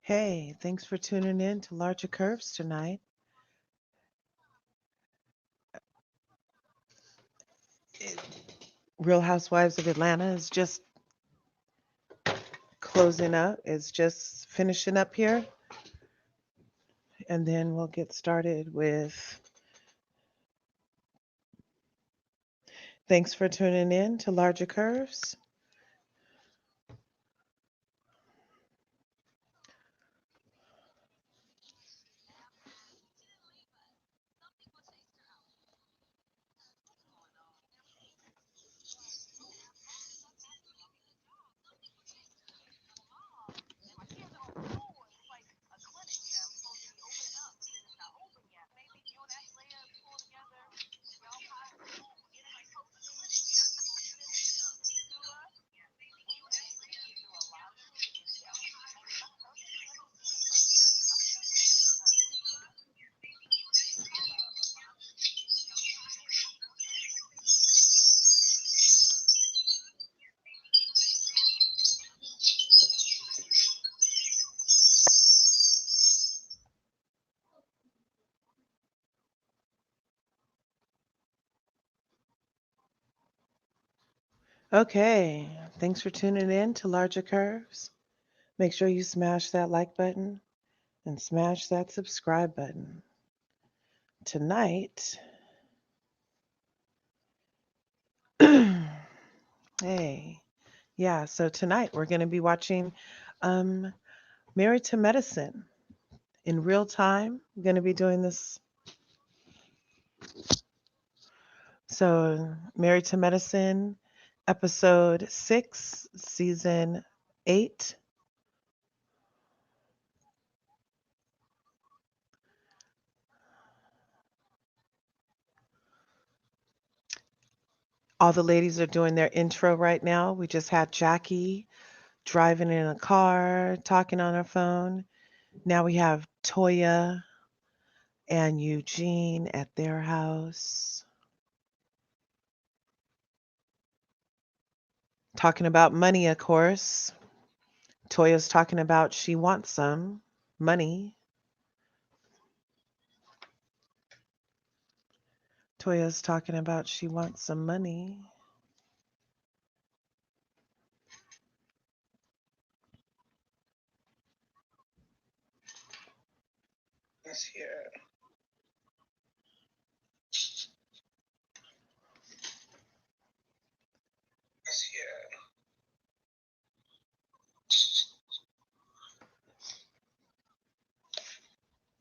Hey, thanks for tuning in to LRGA Curves tonight. Real Housewives of Atlanta is just closing up, it's just finishing up here, and then we'll get started with. Thanks for tuning in to LRGA Curves. Okay, thanks for tuning in to LRGA Curves. Make sure you smash that like button and smash that subscribe button. Tonight, hey, yeah, so tonight we're going to be watching um, Married to Medicine in real time. I'm going to be doing this. So, Married to Medicine, episode 6, season 8. All the ladies are doing their intro right now. We just had Jackie driving in a car, talking on her phone. Now we have Toya and Eugene at their house talking about money, of course. Toya's talking about she wants some money. Toya's talking about she wants some money. Let's hear. Let's hear.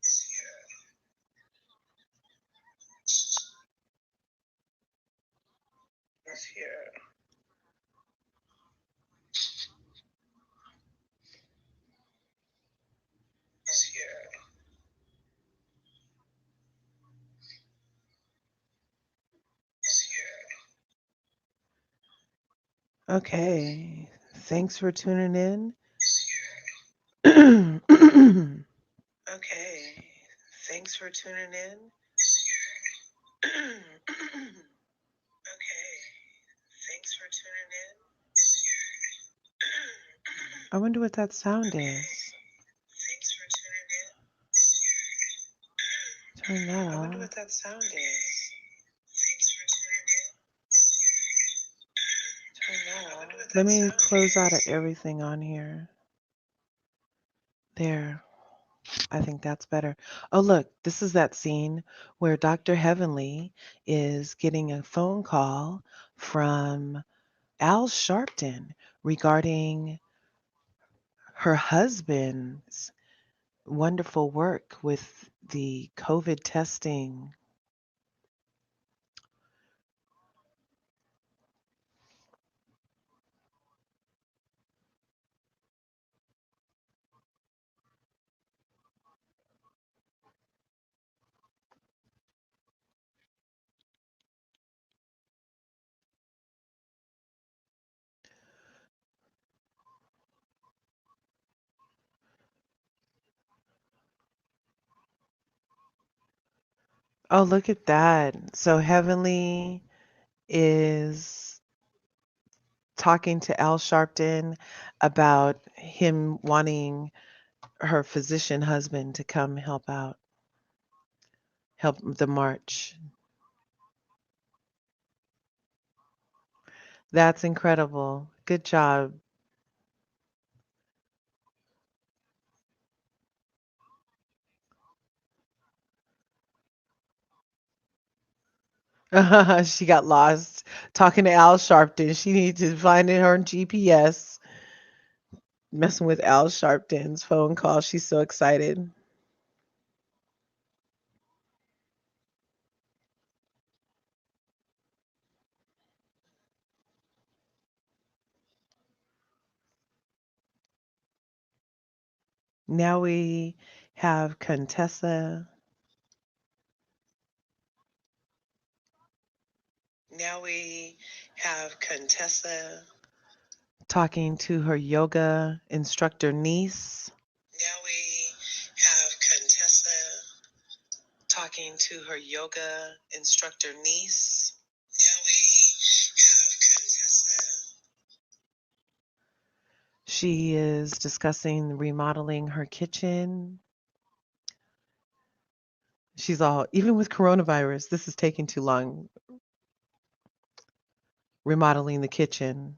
Let's hear. Let's hear. Let's hear. Let's hear. Okay. Thanks for tuning in. Okay. Thanks for tuning in. Okay. Thanks for tuning in. I wonder what that sound is. Thanks for tuning in. Turn that off. I wonder what that sound is. Thanks for tuning in. Turn that off. Let me close out of everything on here. There. I think that's better. Oh, look, this is that scene where Dr. Heavenly is getting a phone call from Al Sharpton regarding her husband's wonderful work with the COVID testing. Oh, look at that. So Heavenly is talking to Al Sharpton about him wanting her physician husband to come help out, help the march. That's incredible. Good job. She got lost talking to Al Sharpton. She needs to find in her GPS, messing with Al Sharpton's phone call. She's so excited. Now we have Contessa. Now we have Contessa talking to her yoga instructor niece. Now we have Contessa talking to her yoga instructor niece. Now we have Contessa. She is discussing remodeling her kitchen. She's all, even with coronavirus, this is taking too long. Remodeling the kitchen,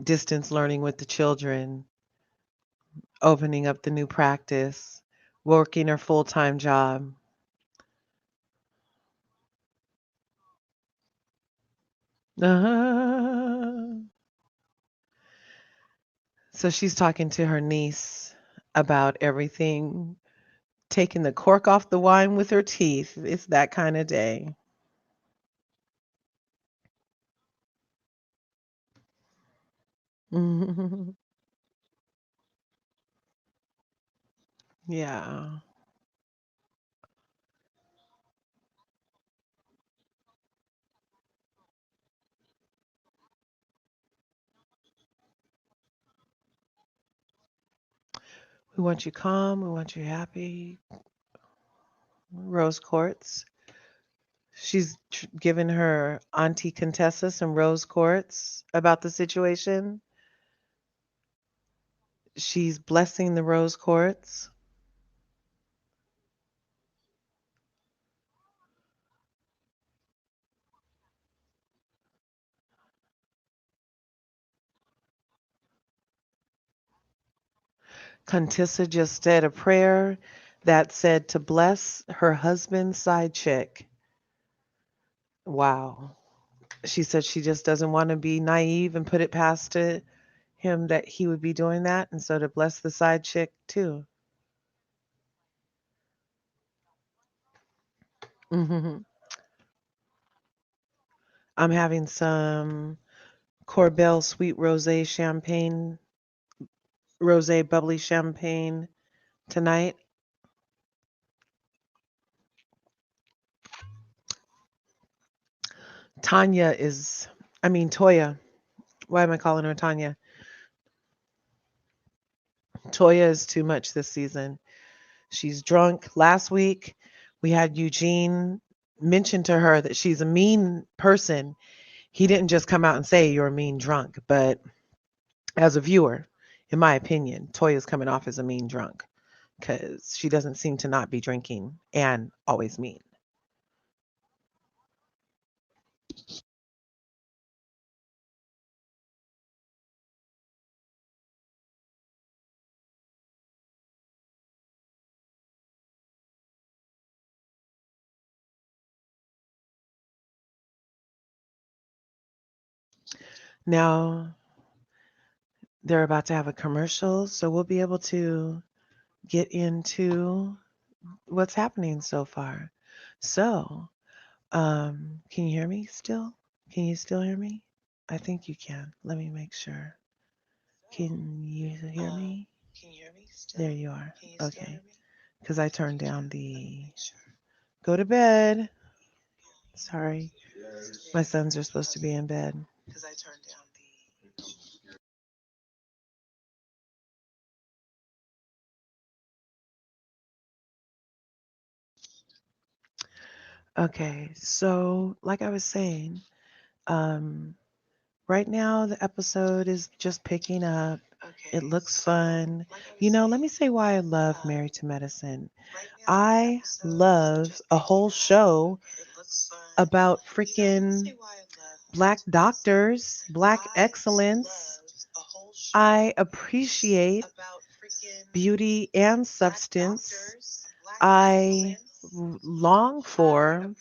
distance learning with the children, opening up the new practice, working her full time job. So she's talking to her niece about everything, taking the cork off the wine with her teeth. It's that kind of day. Yeah. We want you calm. We want you happy. Rose quartz. She's giving her Auntie Contessa some rose quartz about the situation. She's blessing the rose quartz. Contessa just said a prayer that said to bless her husband's side chick. Wow. She said she just doesn't want to be naive and put it past to him that he would be doing that. And so to bless the side chick too. Hmm. I'm having some Corbel Sweet Rosé champagne, rosé bubbly champagne tonight. Tanya is, I mean, Toya. Why am I calling her Tanya? Toya is too much this season. She's drunk. Last week, we had Eugene mention to her that she's a mean person. He didn't just come out and say you're a mean drunk, but as a viewer, in my opinion, Toya's coming off as a mean drunk because she doesn't seem to not be drinking and always mean. Now, they're about to have a commercial, so we'll be able to get into what's happening so far. So, can you hear me still? Can you still hear me? I think you can. Let me make sure. Can you hear me? Can you hear me still? There you are. Okay. Because I turned down the go to bed. Sorry. My sons are supposed to be in bed. Because I turned down the. Okay. So, like I was saying, um, right now the episode is just picking up. It looks fun. Let me say why I love Married to Medicine. I love a whole show about freaking black doctors, black excellence. I appreciate beauty and substance. I long for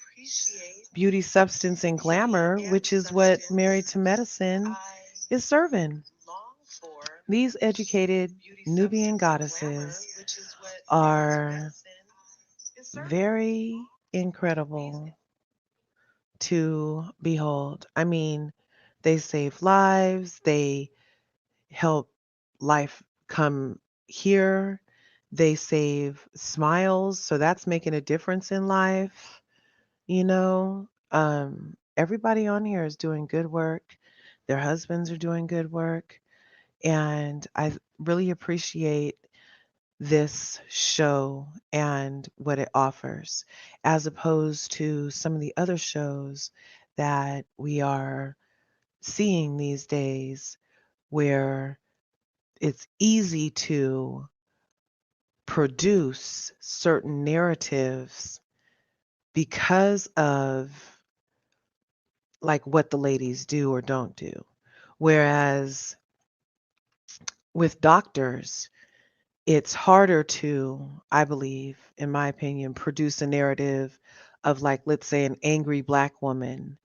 beauty, substance, and glamour, which is what Married to Medicine is serving. These educated Nubian goddesses are very incredible to behold. I mean, they save lives, they help life come here, they save smiles, so that's making a difference in life. Everybody on here is doing good work. Their husbands are doing good work. And I really appreciate this show and what it offers, as opposed to some of the other shows that we are seeing these days, where it's easy to produce certain narratives because of like what the ladies do or don't do. Whereas with doctors, it's harder to, I believe, in my opinion, produce a narrative of, like, let's say, an angry black woman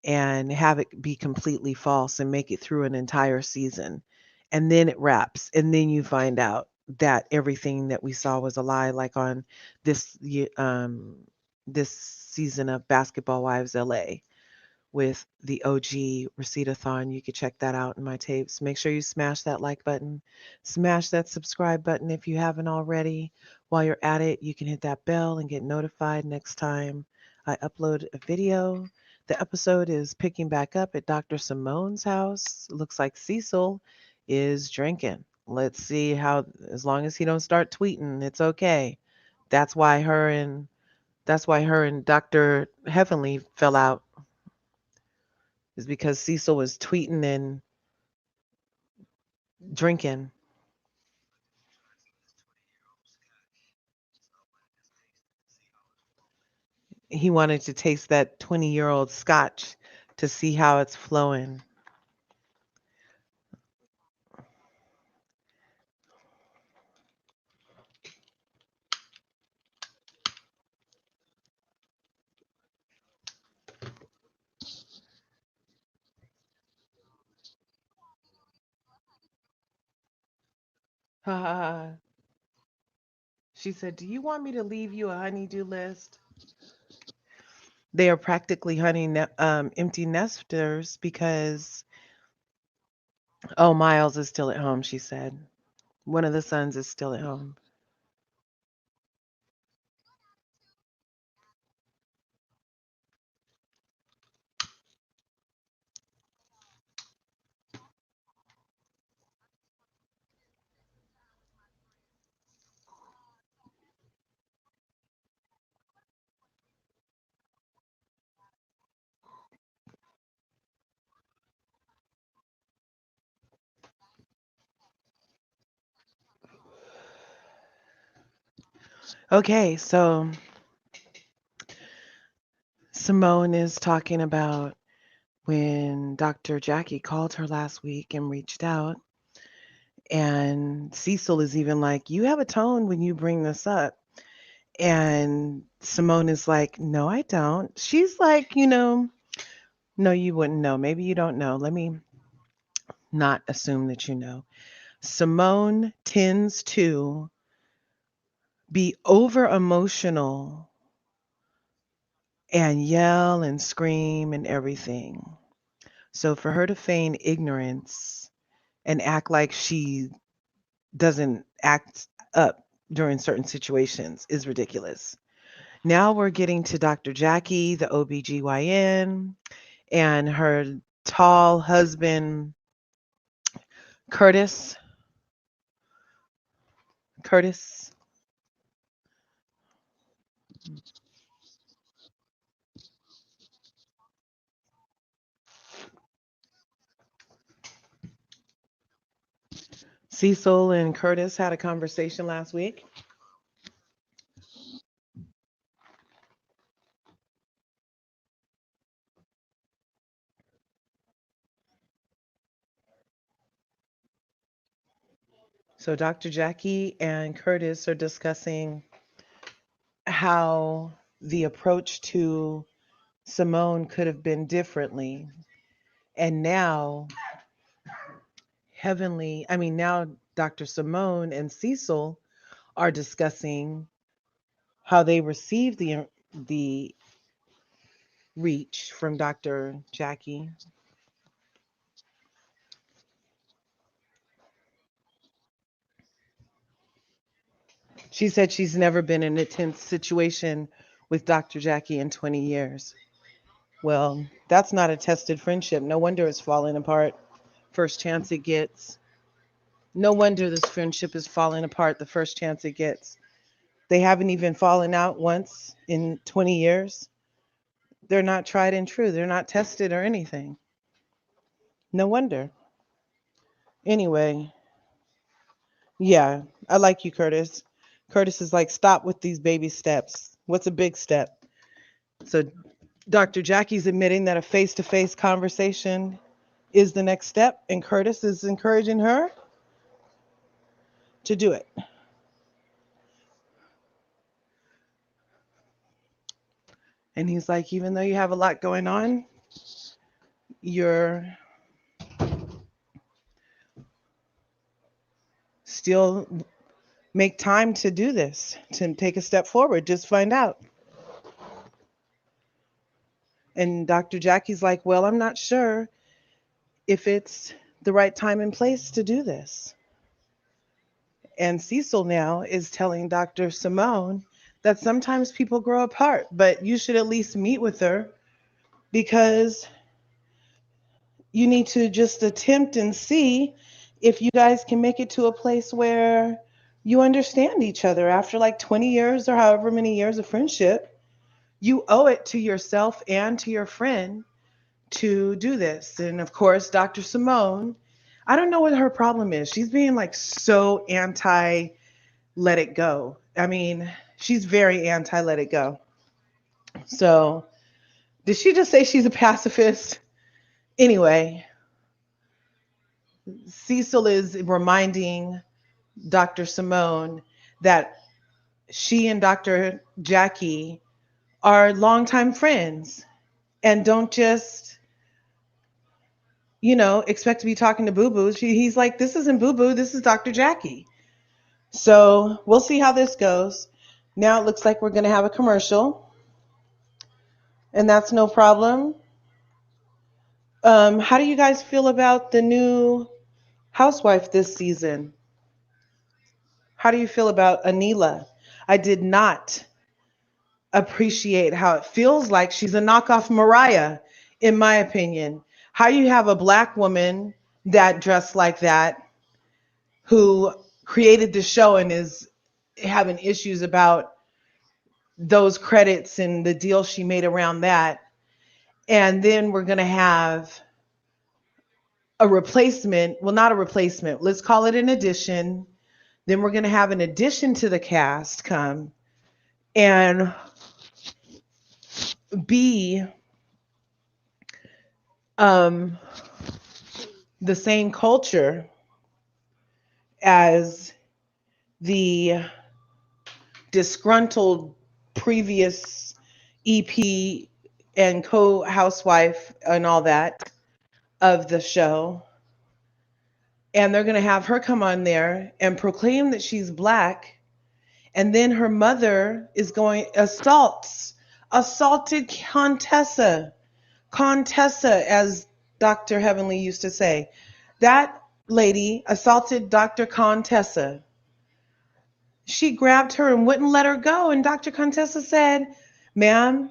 and have it be completely false and make it through an entire season. And then it wraps. And then you find out that everything that we saw was a lie, like on this season of Basketball Wives LA with the OG Receipt-a-thon. You could check that out in my tapes. Make sure you smash that like button. Smash that subscribe button if you haven't already. While you're at it, you can hit that bell and get notified next time I upload a video. The episode is picking back up at Dr. Simone's house. Looks like Cecil is drinking. Let's see how, as long as he don't start tweeting, it's okay. That's why her and Dr. Heavenly fell out, is because Cecil was tweeting and drinking. He wanted to taste that 20-year-old scotch to see how it's flowing. She said, "Do you want me to leave you a honeydew list?" They are practically empty nesters because, oh, Miles is still at home, she said. One of the sons is still at home. Okay, so Simone is talking about when Dr. Jackie called her last week and reached out. And Cecil is even like, "You have a tone when you bring this up." And Simone is like, "No, I don't." She's like, "No, you wouldn't know. Maybe you don't know. Let me not assume that you know." Simone tends to be over emotional and yell and scream and everything. So for her to feign ignorance and act like she doesn't act up during certain situations is ridiculous. Now we're getting to Dr. Jackie, the OBGYN, and her tall husband, Curtis. Curtis. Cecil and Curtis had a conversation last week. So Dr. Jackie and Curtis are discussing how the approach to Simone could have been differently. And now now Dr. Simone and Cecil are discussing how they received the reach from Dr. Jackie. She said she's never been in a tense situation with Dr. Jackie in 20 years. Well, that's not a tested friendship. No wonder it's falling apart first chance it gets. No wonder this friendship is falling apart the first chance it gets. They haven't even fallen out once in 20 years. They're not tried and true. They're not tested or anything. No wonder. Anyway, yeah, I like you, Curtis. Curtis is like, stop with these baby steps. What's a big step? So Dr. Jackie's admitting that a face to face conversation is the next step, and Curtis is encouraging her to do it. And he's like, even though you have a lot going on, you're still make time to do this, to take a step forward, just find out. And Dr. Jackie's like, well, I'm not sure if it's the right time and place to do this. And Cecil now is telling Dr. Simone that sometimes people grow apart, but you should at least meet with her because you need to just attempt and see if you guys can make it to a place where you understand each other after like 20 years or however many years of friendship. You owe it to yourself and to your friend to do this. And of course, Dr. Simone, I don't know what her problem is. She's being like so anti let it go. I mean, she's very anti let it go. So, did she just say she's a pacifist? Anyway, Cecil is reminding Dr. Simone that she and Dr. Jackie are longtime friends and don't just, expect to be talking to Boo Boo. He's like, this isn't Boo Boo, this is Dr. Jackie. So we'll see how this goes. Now it looks like we're going to have a commercial, and that's no problem. How do you guys feel about the new housewife this season? How do you feel about Anila? I did not appreciate how it feels like she's a knockoff Mariah, in my opinion. How you have a black woman that dressed like that who created the show and is having issues about those credits and the deal she made around that. And then we're going to have a replacement. Well, not a replacement. Let's call it an addition. Then we're going to have an addition to the cast come and be um, the same culture as the disgruntled previous EP and co-housewife and all that of the show. And they're going to have her come on there and proclaim that she's black. And then her mother is going assaulted Contessa, as Dr. Heavenly used to say. That lady assaulted Dr. Contessa. She grabbed her and wouldn't let her go. And Dr. Contessa said, ma'am,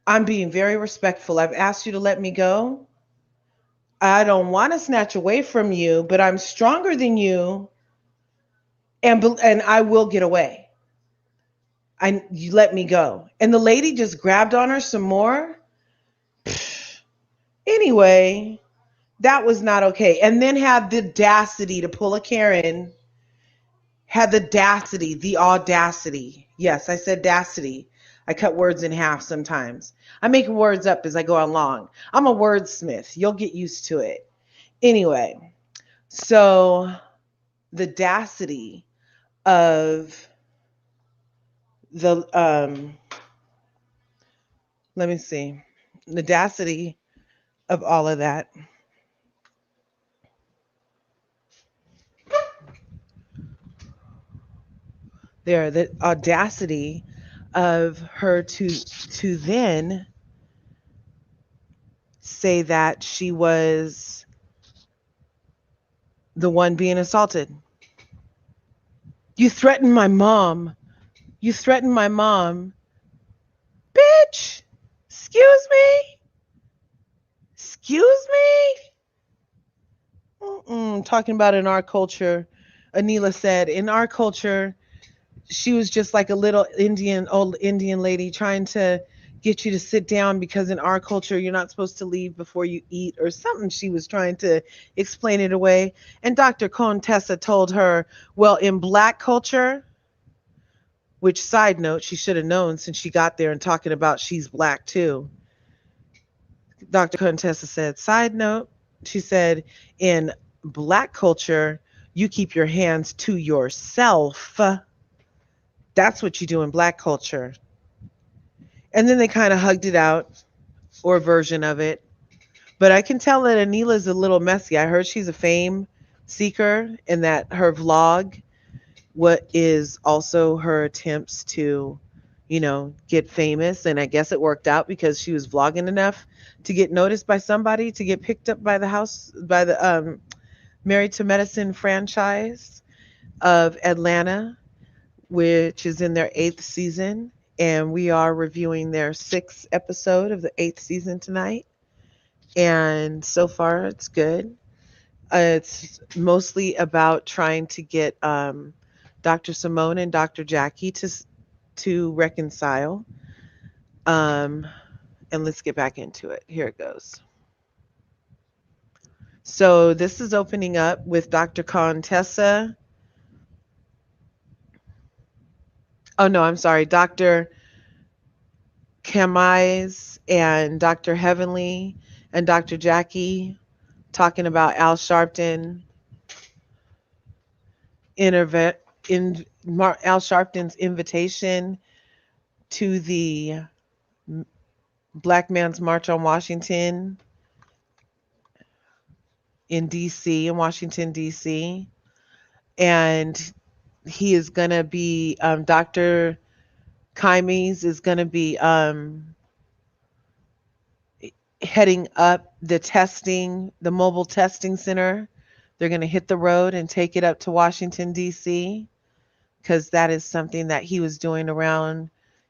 I'm being very respectful. I've asked you to let me go. I don't want to snatch away from you, but I'm stronger than you, and I will get away. You let me go. And the lady just grabbed on her some more. Anyway, That was not okay. And then had the audacity to pull a Karen, had the audacity. Yes, I said audacity. I cut words in half sometimes. I make words up as I go along. I'm a wordsmith. You'll get used to it. Anyway, so the audacity of the let me see. The audacity of all of that. There, the audacity of her to then say that she was the one being assaulted. You threatened my mom. You threatened my mom. Bitch! Excuse me? Excuse me? Talking about in our culture, Anila said, in our culture, she was just like a little old Indian lady trying to get you to sit down because in our culture, you're not supposed to leave before you eat or something. She was trying to explain it away. And Dr. Contessa told her, well, in black culture, which side note, she should have known since she got there and talking about she's black too. Dr. Contessa said, side note, she said, in black culture, you keep your hands to yourself. That's what you do in black culture. And then they kind of hugged it out, or a version of it. But I can tell that Anila's a little messy. I heard she's a fame seeker and that her vlog, what is also her attempts to, get famous. And I guess it worked out because she was vlogging enough to get noticed by somebody, to get picked up by the Married to Medicine franchise of Atlanta, which is in their 8th season. And we are reviewing their 6th episode of the 8th season tonight. And so far, it's good. It's mostly about trying to get Dr. Simone and Dr. Jackie to reconcile. Um, and let's get back into it. Here it goes. So this is opening up with Dr. Contessa. Oh no, I'm sorry, Dr. Kamais and Dr. Heavenly and Dr. Jackie talking about Al Sharpton Al Sharpton's invitation to the Black Man's March on Washington in Washington, D.C. And he is going to be, Dr. Kaimes is going to be heading up the mobile testing center. They're going to hit the road and take it up to Washington, D.C., because that is something that he was doing around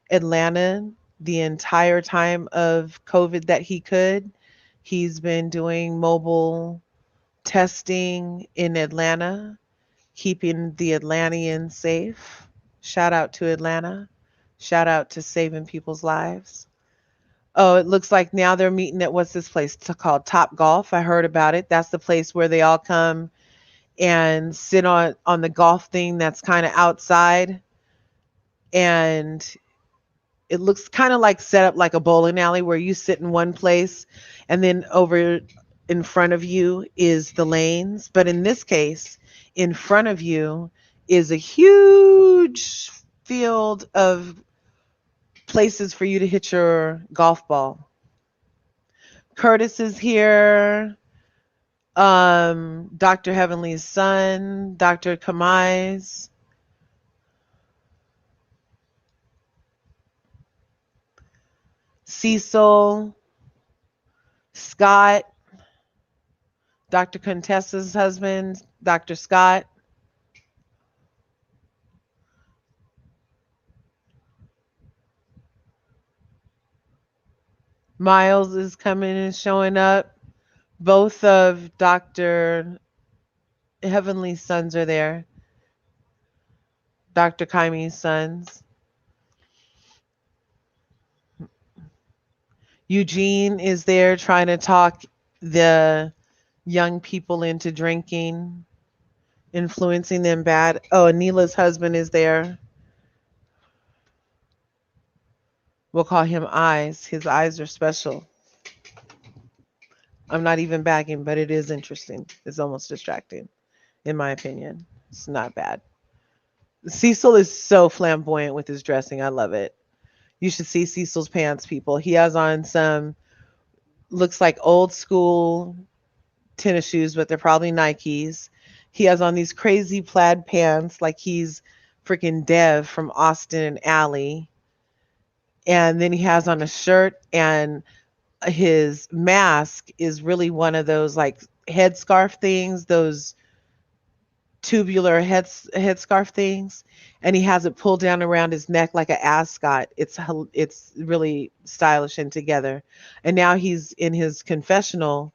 Atlanta the entire time of COVID that he could. He's been doing mobile testing in Atlanta, keeping the Atlanteans safe. Shout out to Atlanta. Shout out to saving people's lives. Oh, it looks like now they're meeting at what's this place called Top Golf. I heard about it. That's the place where they all come and sit on the golf thing that's kind of outside, and it looks kind of like set up like a bowling alley where you sit in one place and then over in front of you is the lanes. But in this case, in front of you is a huge field of places for you to hit your golf ball. Curtis is here. Dr. Heavenly's son, Dr. Kamais. Cecil, Scott, Dr. Contessa's husband, Dr. Scott. Miles is coming and showing up. Both of Dr. Heavenly's sons are there. Dr. Kaime's sons. Eugene is there trying to talk the young people into drinking, influencing them bad. Oh, Anila's husband is there. We'll call him Eyes. His eyes are special. I'm not even bagging, but it is interesting. It's almost distracting, in my opinion. It's not bad. Cecil is so flamboyant with his dressing. I love it. You should see Cecil's pants, people. He has on some, looks like old school tennis shoes, but they're probably Nikes. He has on these crazy plaid pants like he's freaking Dev from Austin and Alley. And then he has on a shirt, and his mask is really one of those like headscarf things, those tubular headscarf things, and he has it pulled down around his neck like an ascot. It's really stylish and together. And now he's in his confessional,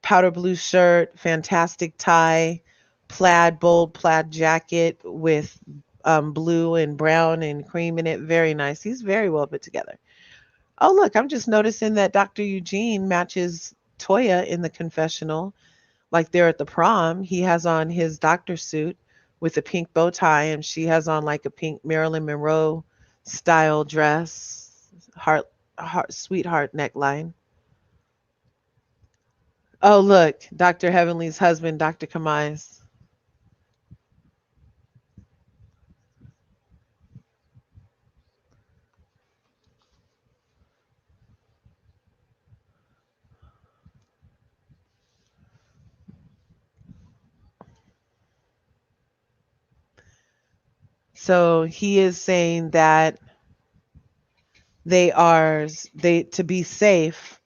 powder blue shirt, fantastic tie, bold plaid jacket with blue and brown and cream in it. Very nice. He's very well put together. Oh, look, I'm just noticing that Dr. Eugene matches Toya in the confessional. Like they're at the prom. He has on his doctor suit with a pink bow tie, and she has on like a pink Marilyn Monroe style dress, sweetheart neckline. Oh, look, Dr. Heavenly's husband, Dr. Kamais. So he is saying that they to be safe,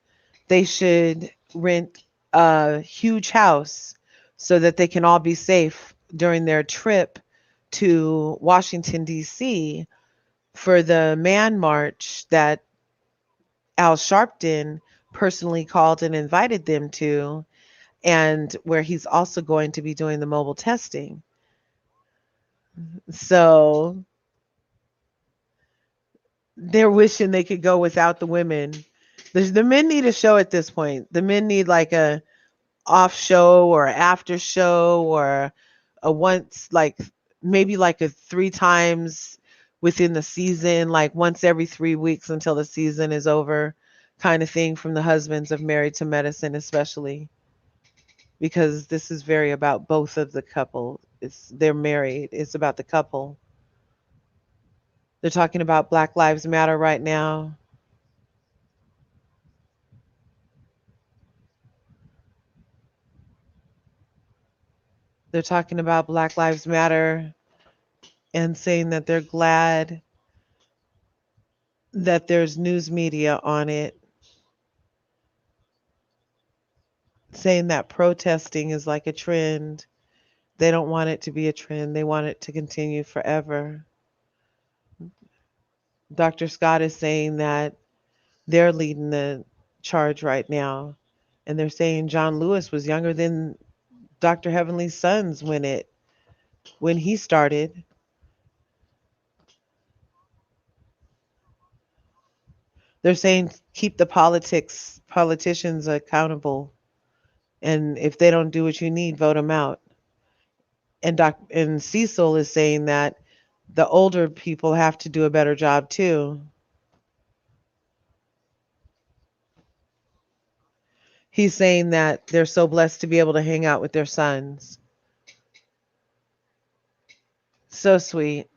they should rent a huge house so that they can all be safe during their trip to Washington D.C. for the man march that Al Sharpton personally called and invited them to, and where he's also going to be doing the mobile testing. So they're wishing they could go without the women. The men need a show at this point. The men need like a off show or after show or a once, like maybe like a three times within the season, like once every 3 weeks until the season is over, kind of thing, from the husbands of Married to Medicine, especially because this is very about both of the couple. They're married. It's about the couple. They're talking about Black Lives Matter right now. They're talking about Black Lives Matter and saying that they're glad that there's news media on it, saying that protesting is like a trend. They don't want it to be a trend. They want it to continue forever. Dr. Scott is saying that they're leading the charge right now. And they're saying John Lewis was younger than Dr. Heavenly's sons when he started. They're saying keep the politicians accountable, and if they don't do what you need, vote them out. And Cecil is saying that the older people have to do a better job too. He's saying that they're so blessed to be able to hang out with their sons. So sweet.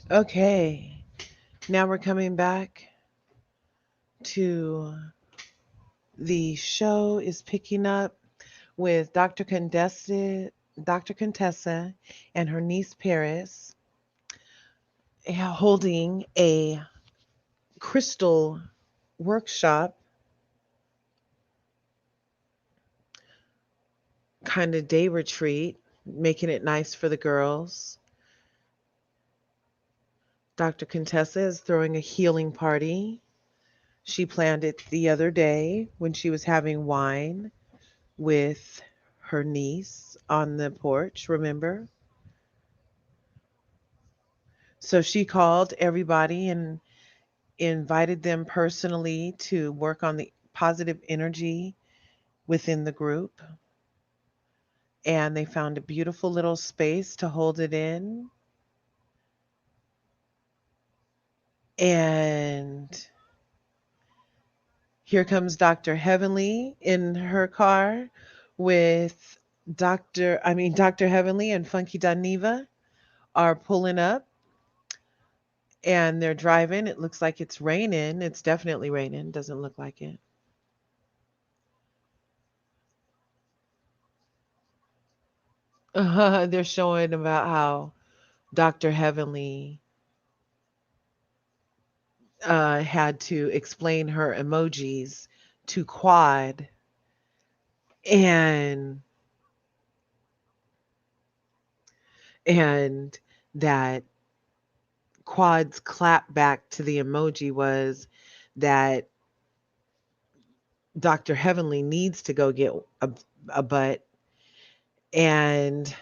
Okay. Now we're coming back to the show is picking up with Dr. Contessa and her niece Paris holding a crystal workshop, kind of day retreat, making it nice for the girls. Dr. Contessa is throwing a healing party. She planned it the other day when she was having wine with her niece on the porch, remember? So she called everybody and invited them personally to work on the positive energy within the group. And they found a beautiful little space to hold it in. And here comes Dr. Heavenly in her car with Dr. Heavenly and Funky Daniva are pulling up and they're driving. It looks like it's raining. It's definitely raining. Doesn't look like it. They're showing about how Dr. Heavenly had to explain her emojis to Quad, and and that Quad's clap back to the emoji was that Dr. Heavenly needs to go get a butt, and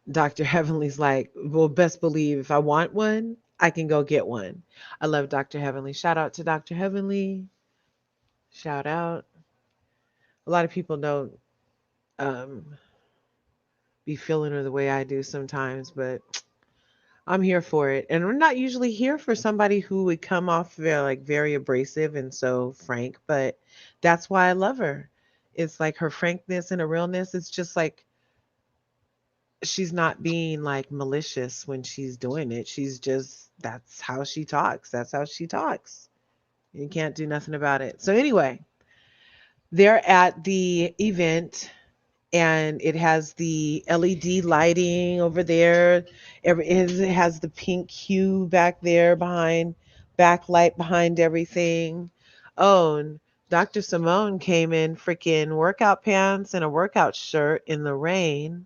Dr. Heavenly's like, well, best believe if I want one, I can go get one. I love Dr. Heavenly. Shout out to Dr. Heavenly. Shout out. A lot of people don't um, be feeling her the way I do sometimes, but I'm here for it. And I'm not usually here for somebody who would come off very abrasive and so frank, but that's why I love her. It's like her frankness and her realness. It's just like she's not being like malicious when she's doing it. She's just that's how she talks. That's how she talks. You can't do nothing about it. So anyway, they're at the event and it has the LED lighting over there. It has the pink hue back there behind, backlight behind everything. Oh, and Dr. Simone came in freaking workout pants and a workout shirt in the rain.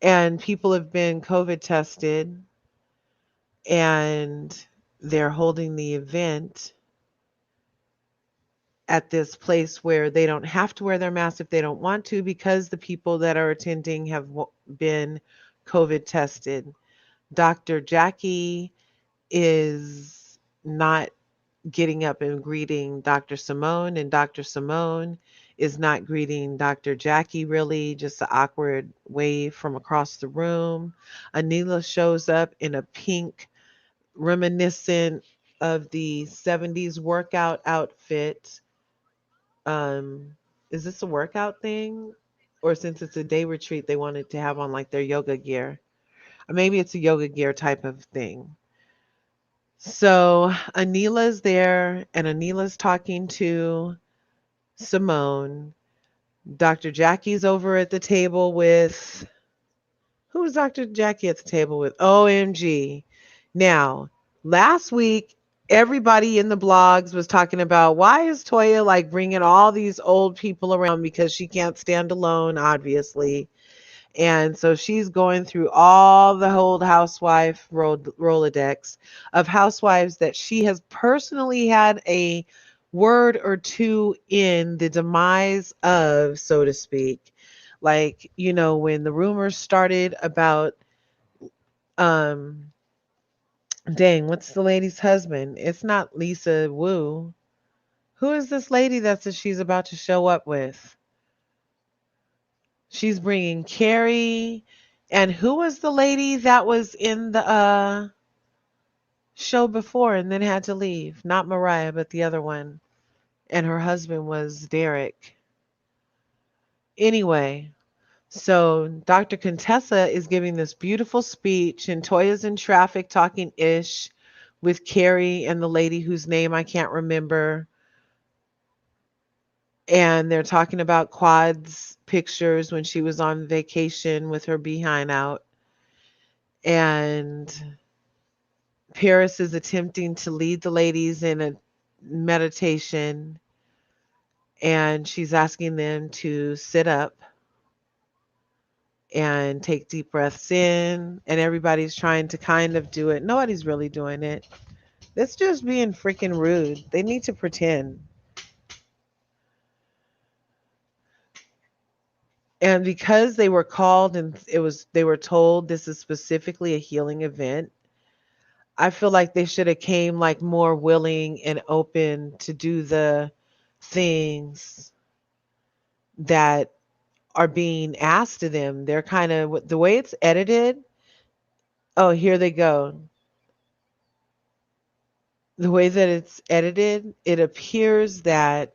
And people have been COVID tested and they're holding the event at this place where they don't have to wear their mask if they don't want to because the people that are attending have been COVID tested. Dr. Jackie is not getting up and greeting Dr. Simone, and Dr. Simone is not greeting Dr. Jackie really, just an awkward wave from across the room. Anila shows up in a pink, reminiscent of the 70s workout outfit. Um, is this a workout thing? Or since it's a day retreat, they wanted to have on like their yoga gear. Or maybe it's a yoga gear type of thing. So Anila's there and Anila's talking to Simone. Dr. Jackie's over at the table with who was Dr. Jackie at the table with? OMG. Now, last week, everybody in the blogs was talking about why is Toya like bringing all these old people around because she can't stand alone, obviously. And so she's going through all the old housewife Rolodex of housewives that she has personally had a word or two in the demise of, so to speak. Like, when the rumors started about, um, dang, what's the lady's husband? It's not Lisa Wu. Who is this lady that says she's about to show up with? She's bringing Carrie. And who was the lady that was in the show before and then had to leave? Not Mariah, but the other one. And her husband was Derek. Anyway, So Dr. Contessa is giving this beautiful speech, and Toya's in traffic talking ish with Carrie and the lady whose name I can't remember. And they're talking about Quad's pictures when she was on vacation with her behind out. And Paris is attempting to lead the ladies in a meditation, and she's asking them to sit up and take deep breaths in, and everybody's trying to kind of do it. Nobody's really doing it. It's just being freaking rude. They need to pretend. And because they were called and they were told this is specifically a healing event, I feel like they should have came like more willing and open to do the things that are being asked of them. They're kind of the way it's edited. Oh, here they go. The way that it's edited, it appears that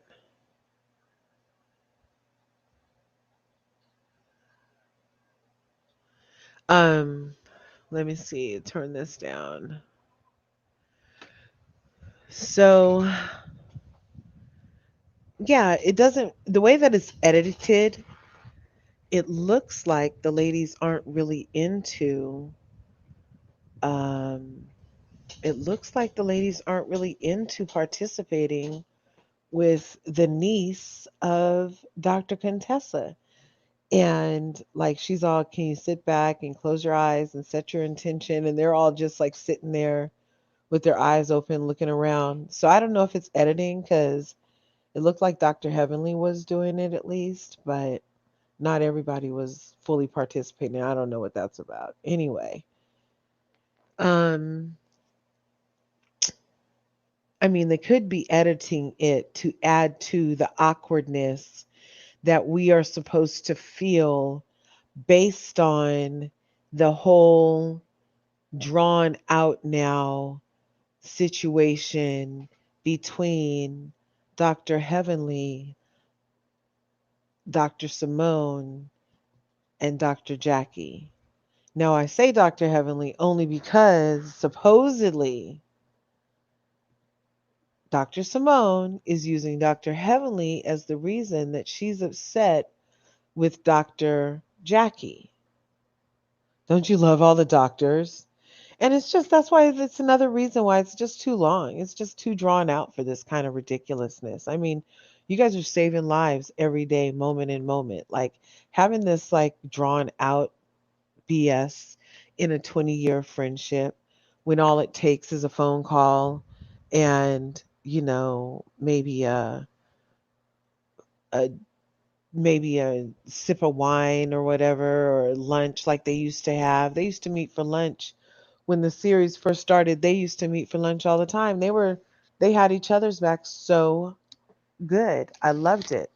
um let me see, turn this down. So, yeah, it doesn't the way that it's edited, it looks like the ladies aren't really into um it looks like the ladies aren't really into participating with the niece of Dr. Contessa. And like she's all, can you sit back and close your eyes and set your intention? And they're all just like sitting there with their eyes open, looking around. So I don't know if it's editing because it looked like Dr. Heavenly was doing it at least, but not everybody was fully participating. I don't know what that's about. Anyway, um, I mean, they could be editing it to add to the awkwardness that we are supposed to feel based on the whole drawn out now situation between Dr. Heavenly, Dr. Simone, and Dr. Jackie. Now, I say Dr. Heavenly only because supposedly Dr. Simone is using Dr. Heavenly as the reason that she's upset with Dr. Jackie. Don't you love all the doctors? And it's just that's why it's another reason why it's just too long. It's just too drawn out for this kind of ridiculousness. I mean, you guys are saving lives every day, moment in moment. Like having this like drawn out BS in a 20-year friendship when all it takes is a phone call and, maybe a maybe a sip of wine or whatever, or lunch like they used to have. They used to meet for lunch when the series first started. They used to meet for lunch all the time. They had each other's back so good. I loved it.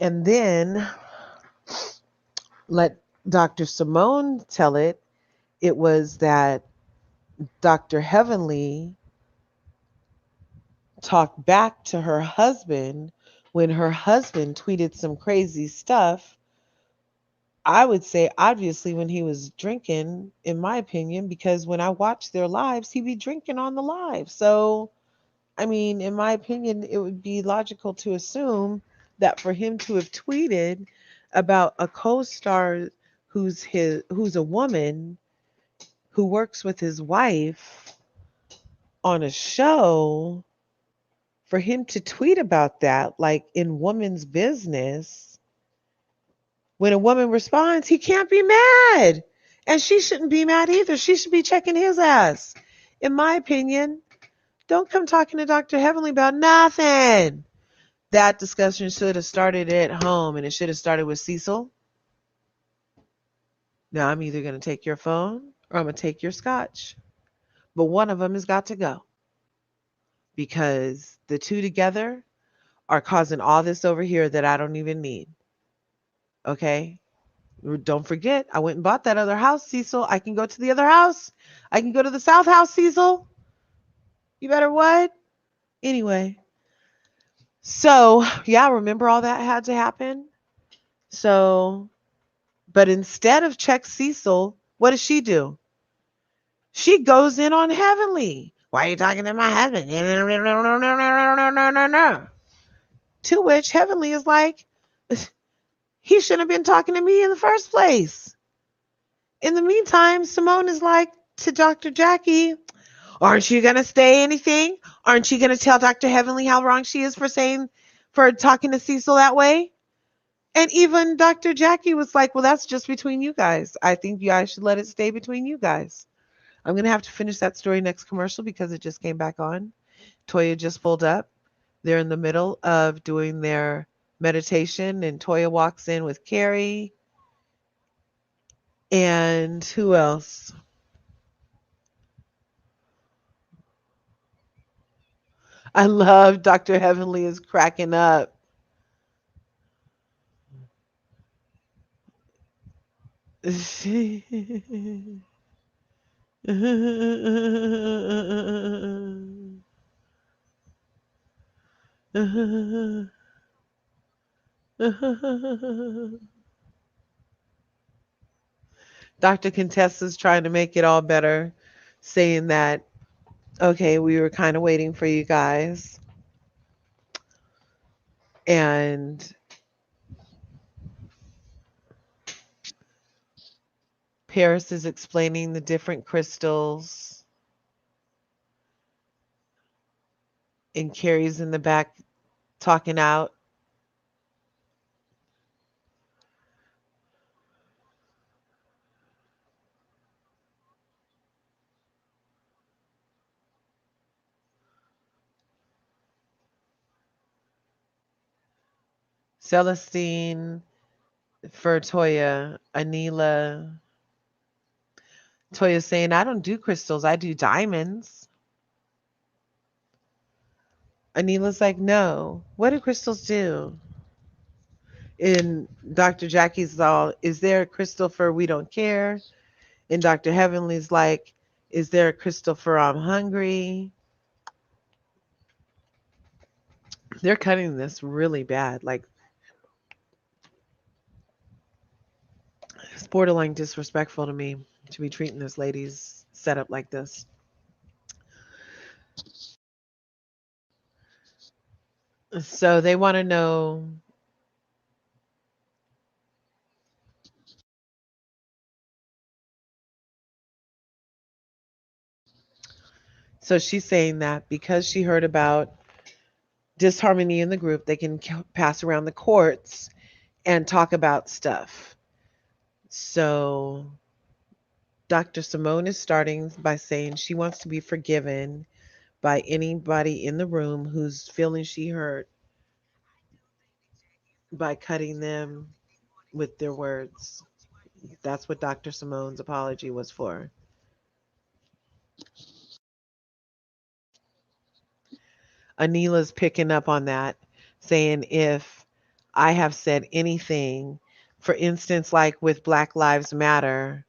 And then let Dr. Simone tell it. It was that Dr. Heavenly talked back to her husband when her husband tweeted some crazy stuff. I would say, obviously, when he was drinking, in my opinion, because when I watch their lives, he be drinking on the live. So, I mean, in my opinion, it would be logical to assume that for him to have tweeted about a co-star who's a woman who works with his wife on a show, for him to tweet about that, like in woman's business, when a woman responds, he can't be mad. And she shouldn't be mad either. She should be checking his ass. In my opinion, don't come talking to Dr. Heavenly about nothing. That discussion should have started at home, and it should have started with Cecil. Now, I'm either going to take your phone or I'm going to take your scotch. But one of them has got to go because the two together are causing all this over here that I don't even need. Okay? Don't forget, I went and bought that other house, Cecil. I can go to the other house. I can go to the South House, Cecil. You better what? Anyway, so yeah, remember all that had to happen. So But instead of check Cecil, what does she do? She goes in on Heavenly. Why are you talking to my husband? To which Heavenly is like, he shouldn't have been talking to me in the first place. In the meantime, Simone is like to Dr. Jackie, aren't you going to say anything? Aren't you going to tell Dr. Heavenly how wrong she is for talking to Cecil that way? And even Dr. Jackie was like, well, that's just between you guys. I think you guys should let it stay between you guys. I'm going to have to finish that story next commercial because it just came back on. Toya just pulled up. They're in the middle of doing their meditation, and Toya walks in with Carrie. And who else? I love Dr. Heavenly is cracking up. Dr. Contessa's trying to make it all better, saying that, okay, we were kind of waiting for you guys. And Paris is explaining the different crystals, and Carrie's in the back talking out. Celestine for Toya, Anila. Toya saying, I don't do crystals, I do diamonds. Anila's like, no, what do crystals do? And Dr. Jackie's all, is there a crystal for we don't care? And Dr. Heavenly's like, is there a crystal for I'm hungry? They're cutting this really bad. Like, it's borderline disrespectful to me to be treating this lady's set up like this. So they want to know. So she's saying that because she heard about disharmony in the group, they can pass around the courts and talk about stuff. So Dr. Simone is starting by saying she wants to be forgiven by anybody in the room who's feeling she hurt by cutting them with their words. That's what Dr. Simone's apology was for. Anila's picking up on that, saying if I have said anything, for instance, like with Black Lives Matter,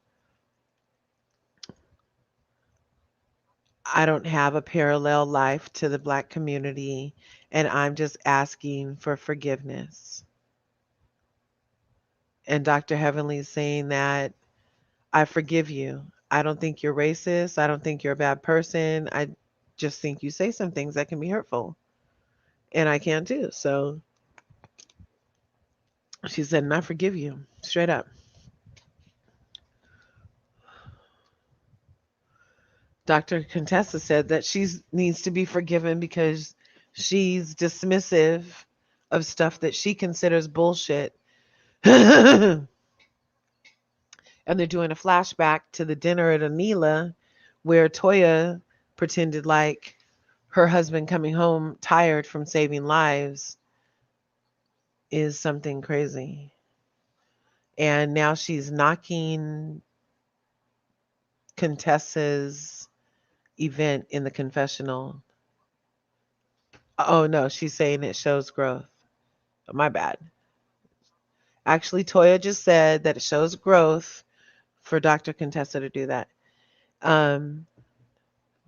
I don't have a parallel life to the Black community, and I'm just asking for forgiveness. And Dr. Heavenly is saying that I forgive you. I don't think you're racist. I don't think you're a bad person. I just think you say some things that can be hurtful. And I can too. So she said, and I forgive you straight up. Dr. Contessa said that she needs to be forgiven because she's dismissive of stuff that she considers bullshit. And they're doing a flashback to the dinner at Anila where Toya pretended like her husband coming home tired from saving lives is something crazy. And now she's knocking Contessa's event in the confessional. Oh no, she's saying it shows growth. My bad. Actually, Toya just said that it shows growth for Dr. Contessa to do that. Um,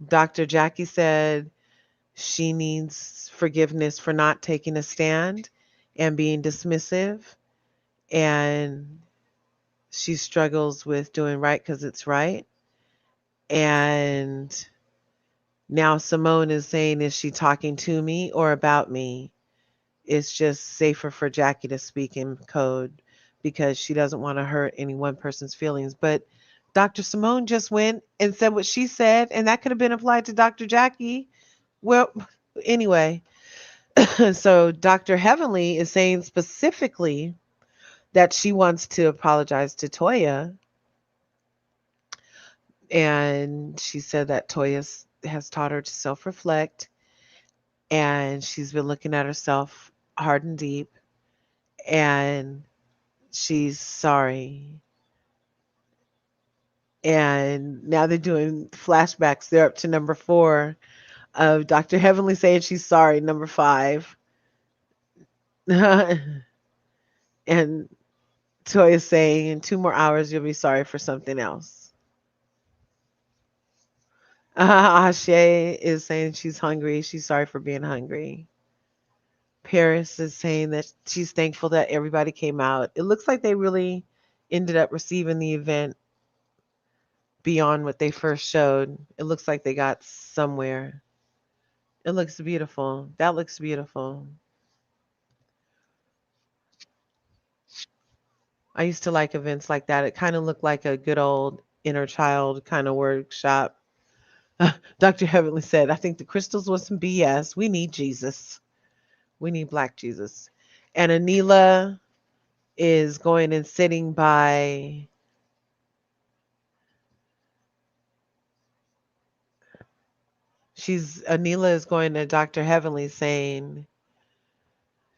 Dr. Jackie said she needs forgiveness for not taking a stand and being dismissive. And she struggles with doing right because it's right. And now Simone is saying, is she talking to me or about me? It's just safer for Jackie to speak in code because she doesn't want to hurt any one person's feelings. But Dr. Simone just went and said what she said, and that could have been applied to Dr. Jackie. Well, anyway, so Dr. Heavenly is saying specifically that she wants to apologize to Toya. And she said that Toya has taught her to self reflect, and she's been looking at herself hard and deep, and she's sorry. And now they're doing flashbacks. They're up to number 4 of Dr. Heavenly saying she's sorry, number 5. And Toya saying in 2 more hours you'll be sorry for something else. Ashe is saying she's hungry. She's sorry for being hungry. Paris is saying that she's thankful that everybody came out. It looks like they really ended up receiving the event beyond what they first showed. It looks like they got somewhere. It looks beautiful. That looks beautiful. I used to like events like that. It kind of looked like a good old inner child kind of workshop. Dr. Heavenly said, I think the crystals was some BS. We need Jesus. We need Black Jesus. And Anila is going and sitting by. Anila is going to Dr. Heavenly saying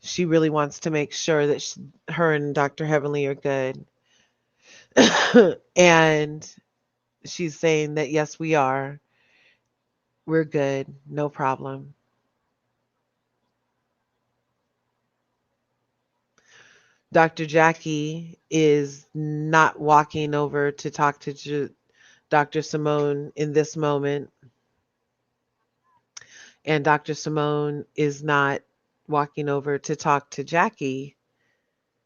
she really wants to make sure that her and Dr. Heavenly are good. And she's saying that yes, we are. We're good. No problem. Dr. Jackie is not walking over to talk to Dr. Simone in this moment. And Dr. Simone is not walking over to talk to Jackie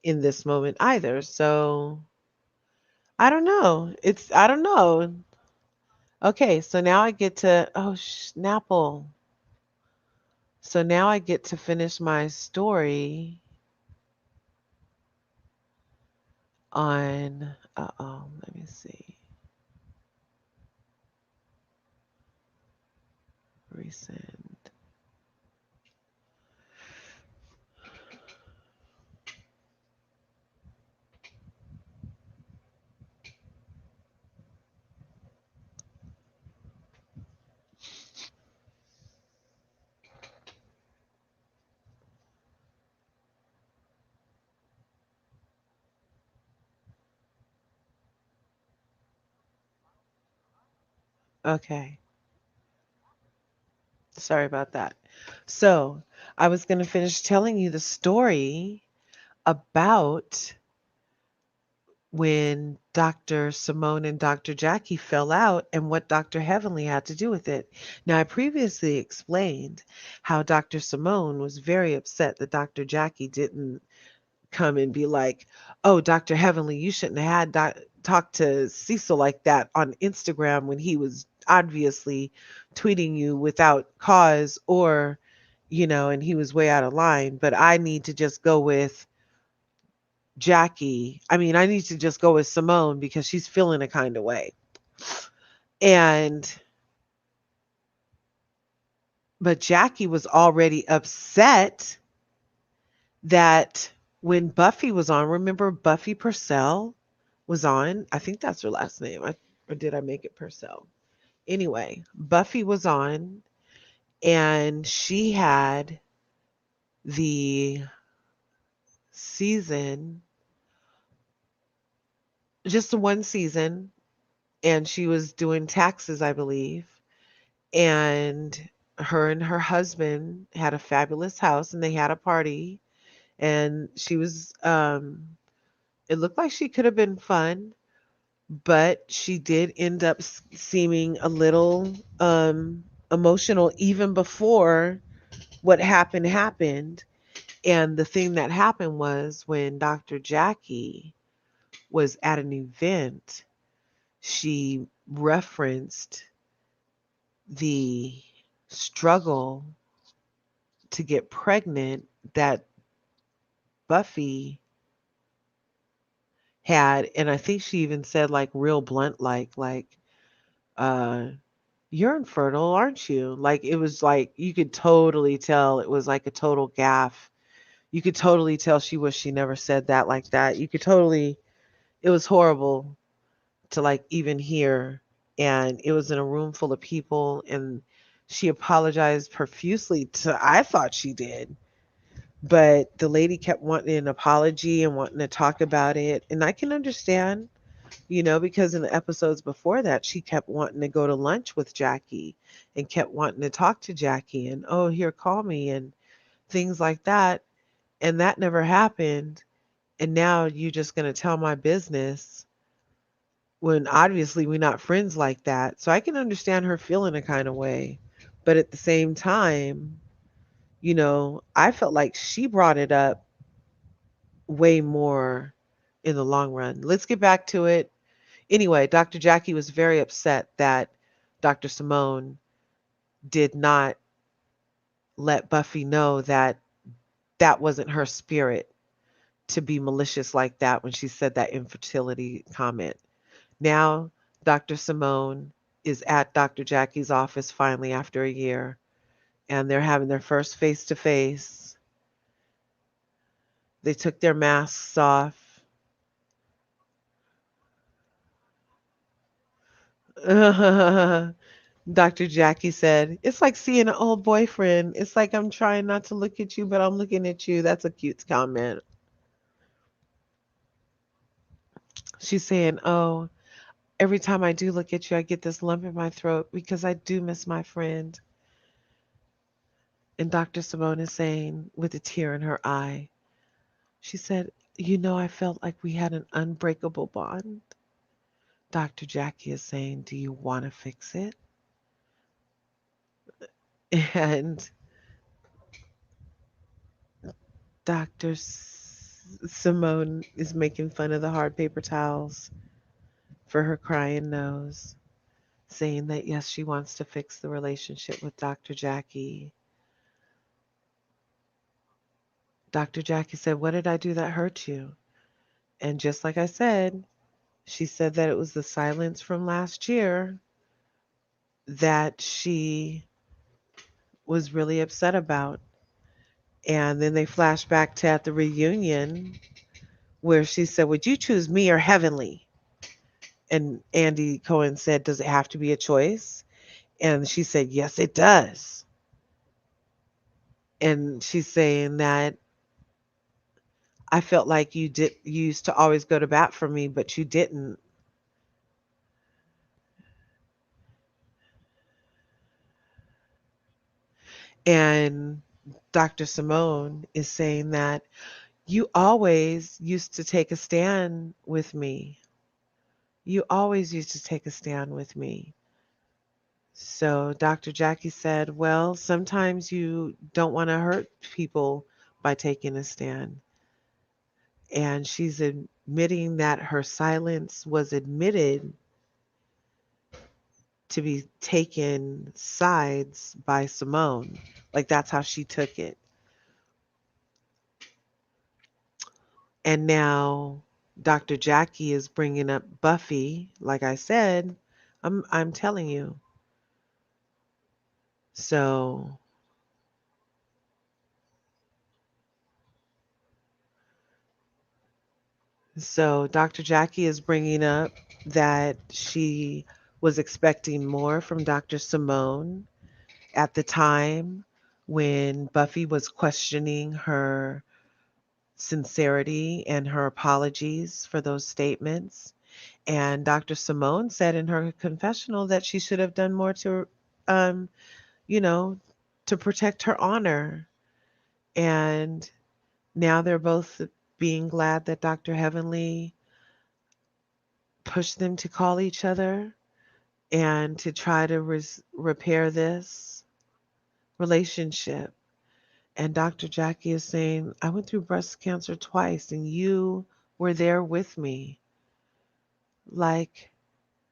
in this moment either. So I don't know. I don't know. Okay, so now I get to, oh, Snapple. So now I get to finish my story on, let me see. Resend. Okay, sorry about that. So I was going to finish telling you the story about when Dr. Simone and Dr. Jackie fell out and what Dr. Heavenly had to do with it. Now, I previously explained how Dr. Simone was very upset that Dr. Jackie didn't come and be like, "Oh, Dr. Heavenly, you shouldn't have had talk to Cecil like that on Instagram when he was obviously tweeting you without cause or, and he was way out of line. But I need to just go with Jackie. I mean, I need to just go with Simone because she's feeling a kind of way." And but Jackie was already upset that when Buffy was on, remember Buffy Purcell was on? I think that's her last name. Or did I make it Purcell? Anyway, Buffy was on and she had the season, just the one season, and she was doing taxes, I believe. And her husband had a fabulous house and they had a party and she was it looked like she could have been fun, but she did end up seeming a little emotional even before what happened. And the thing that happened was when Dr. Jackie was at an event. She referenced the struggle to get pregnant that Buffy had, and I think she even said like real blunt like uh you're infertile, aren't you? Like it was like you could totally tell it was like a total gaffe. You could totally tell she wished she never said that like that. You could totally, it was horrible to like even hear, and it was in a room full of people, and she apologized profusely to, I thought she did, but the lady kept wanting an apology and wanting to talk about it, and I can understand, because in the episodes before that she kept wanting to go to lunch with Jackie and kept wanting to talk to Jackie and, oh, here, call me, and things like that, and that never happened. And now you're just going to tell my business when obviously we're not friends like that. So I can understand her feeling a kind of way. But at the same time, I felt like she brought it up way more in the long run. Let's get back to it. Anyway, Dr. Jackie was very upset that Dr. Simone did not let Buffy know that that wasn't her spirit to be malicious like that when she said that infertility comment. Now, Dr. Simone is at Dr. Jackie's office finally after a year, and they're having their first face to face. They took their masks off. Dr. Jackie said, "It's like seeing an old boyfriend. It's like I'm trying not to look at you, but I'm looking at you." That's a cute comment. She's saying, "Oh, every time I do look at you, I get this lump in my throat because I do miss my friend." And Dr. Simone is saying, with a tear in her eye, she said, I felt like we had an unbreakable bond. Dr. Jackie is saying, do you want to fix it? And Dr. Simone is making fun of the hard paper towels for her crying nose, saying that yes, she wants to fix the relationship with Dr. Jackie. Dr. Jackie said, what did I do that hurt you? And just like I said, she said that it was the silence from last year that she was really upset about. And then they flash back to at the reunion where she said, would you choose me or Heavenly? And Andy Cohen said, does it have to be a choice? And she said, yes, it does. And she's saying that I felt like you used to always go to bat for me, but you didn't. And Dr. Simone is saying that you always used to take a stand with me. You always used to take a stand with me. So Dr. Jackie said, well, sometimes you don't want to hurt people by taking a stand. And she's admitting that her silence was admitted to be taken sides by Simone. Like that's how she took it. And now Dr. Jackie is bringing up Buffy. Like I said, I'm telling you. So So Dr. Jackie is bringing up that she was expecting more from Dr. Simone at the time when Buffy was questioning her sincerity and her apologies for those statements. And Dr. Simone said in her confessional that she should have done more um, you know, to protect her honor. And now they're both being glad that Dr. Heavenly push them to call each other and to try to repair this relationship. And Dr. Jackie is saying, I went through breast cancer twice and you were there with me. Like,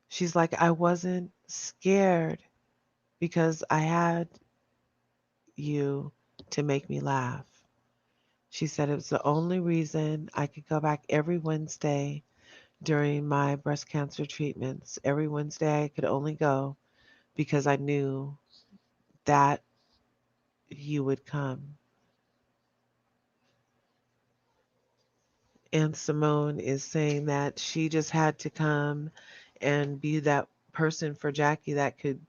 she's like, I wasn't scared because I had you to make me laugh. She said it was the only reason I could go back every Wednesday during my breast cancer treatments. Every Wednesday I could only go because I knew that you would come. And Simone is saying that she just had to come and be that person for Jackie that could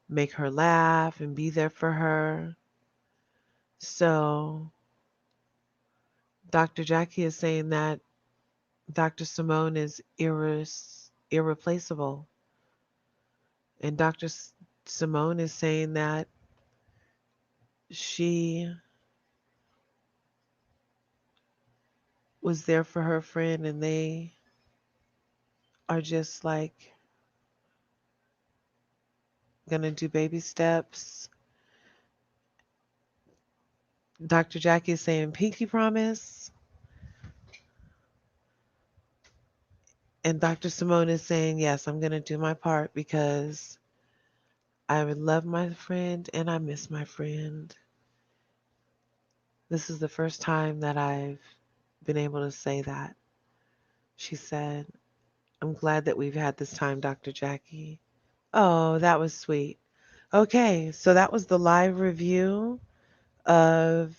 make her laugh and be there for her. So Dr. Jackie is saying that Dr. Simone is irreplaceable. And Simone is saying that she was there for her friend and they are just like gonna do baby steps. Dr. Jackie is saying pinky promise. And Dr. Simone is saying, yes, I'm gonna do my part because I would love my friend and I miss my friend. This is the first time that I've been able to say that. She said, I'm glad that we've had this time, Dr. Jackie. Oh, that was sweet. Okay, so that was the live review of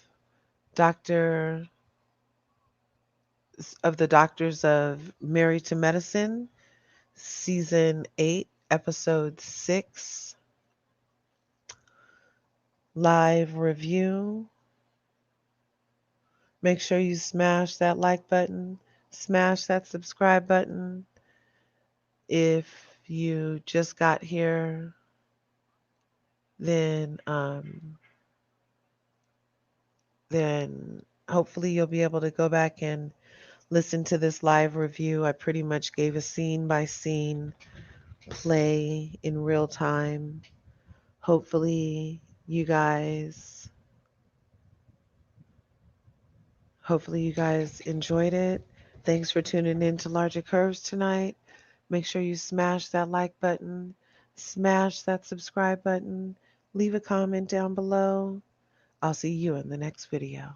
Dr. of the Doctors of Married to Medicine, Season 8, Episode 6, live review. Make sure you smash that like button, smash that subscribe button. If you just got here, then then hopefully you'll be able to go back and listen to this live review. I pretty much gave a scene by scene play in real time. Hopefully you guys hopefully you guys enjoyed it. Thanks for tuning in to Larger Curves tonight. Make sure you smash that like button, smash that subscribe button, leave a comment down below. I'll see you in the next video.